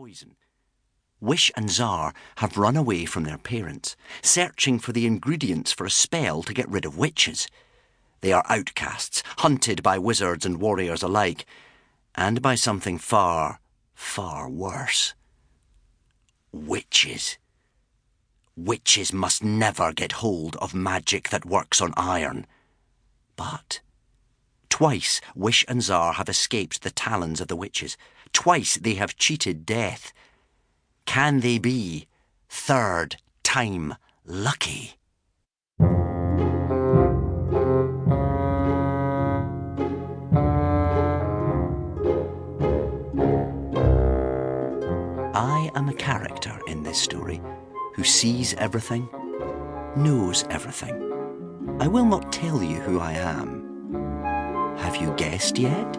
poison. Wish and Xar have run away from their parents, searching for the ingredients for a spell to get rid of witches. They are outcasts, hunted by wizards and warriors alike, and by something far, far worse. Witches. Witches must never get hold of magic that works on iron. But twice Wish and Xar have escaped the talons of the witches. Twice they have cheated death. Can they be third time lucky? I am a character in this story who sees everything, knows everything. I will not tell you who I am. Have you guessed yet?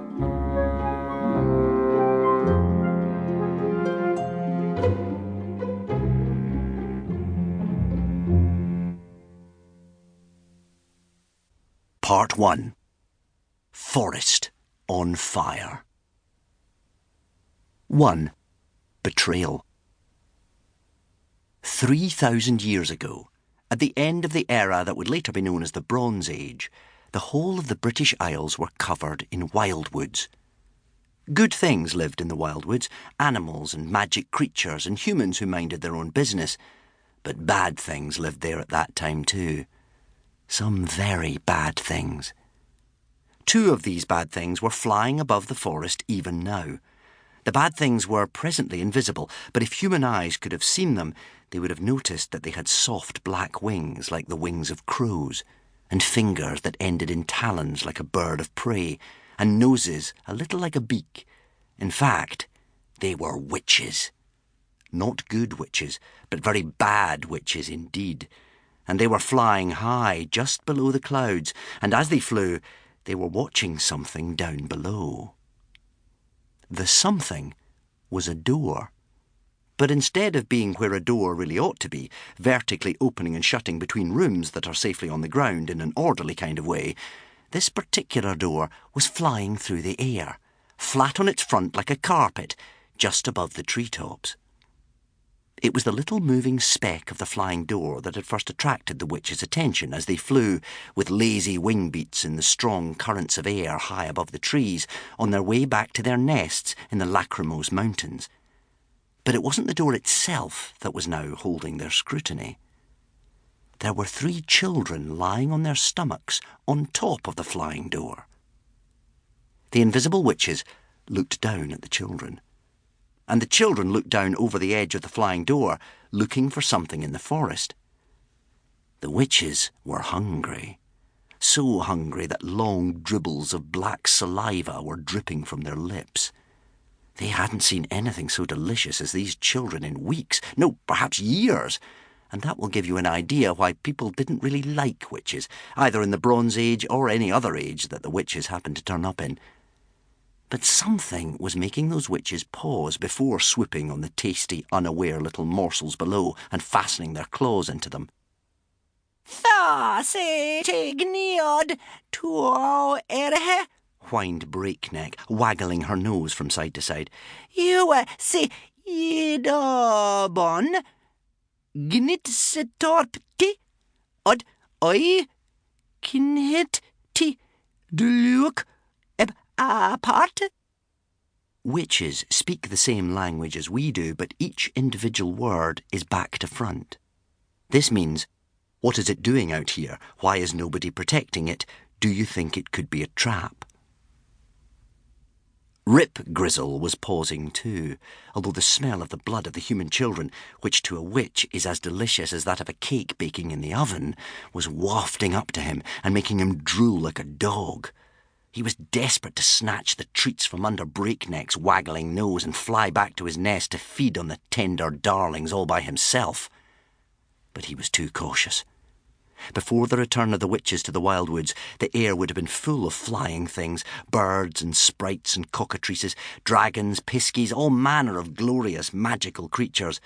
Part 1. Forest on Fire. 1. Betrayal. 3,000 years ago, at the end of the era that would later be known as the Bronze Age, the whole of the British Isles were covered in wildwoods. Good things lived in the wildwoods, animals and magic creatures and humans who minded their own business. But bad things lived there at that time too. Some very bad things. 2 of these bad things were flying above the forest even now. The bad things were presently invisible, but if human eyes could have seen them, they would have noticed that they had soft black wings like the wings of crows, and fingers that ended in talons like a bird of prey, and noses a little like a beak. In fact, they were witches. Not good witches, but very bad witches indeed. And they were flying high just below the clouds, and as they flew, they were watching something down below. The something was a door. But instead of being where a door really ought to be, vertically opening and shutting between rooms that are safely on the ground in an orderly kind of way, this particular door was flying through the air, flat on its front like a carpet, just above the treetops. It was the little moving speck of the flying door that had first attracted the witches' attention as they flew with lazy wing beats in the strong currents of air high above the trees on their way back to their nests in the Lachrymose Mountains. But it wasn't the door itself that was now holding their scrutiny. There were 3 children lying on their stomachs on top of the flying door. The invisible witches looked down at the children. And the children looked down over the edge of the flying door, looking for something in the forest. The witches were hungry, so hungry that long dribbles of black saliva were dripping from their lips. They hadn't seen anything so delicious as these children in weeks, no, perhaps years, and that will give you an idea why people didn't really like witches, either in the Bronze Age or any other age that the witches happened to turn up in. But something was making those witches pause before swooping on the tasty, unaware little morsels below and fastening their claws into them. "Thassigniod to erhe," whined Breakneck, waggling her nose from side to side. "You se idobon gnitsetorpti od oi kinhit ti dluk eb apart." Witches speak the same language as we do, but each individual word is back to front. This means, what is it doing out here? Why is nobody protecting it? Do you think it could be a trap? Rip Grizzle was pausing too, although the smell of the blood of the human children, which to a witch is as delicious as that of a cake baking in the oven, was wafting up to him and making him drool like a dog. He was desperate to snatch the treats from under Breakneck's waggling nose and fly back to his nest to feed on the tender darlings all by himself. But he was too cautious. Before the return of the witches to the wildwoods, the air would have been full of flying things, birds and sprites and cockatrices, dragons, piskies, all manner of glorious magical creatures.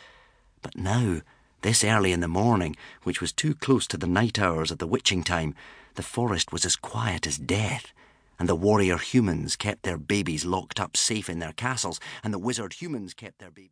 But now, this early in the morning, which was too close to the night hours of the witching time, the forest was as quiet as death, and the warrior humans kept their babies locked up safe in their castles, and the wizard humans kept their babies...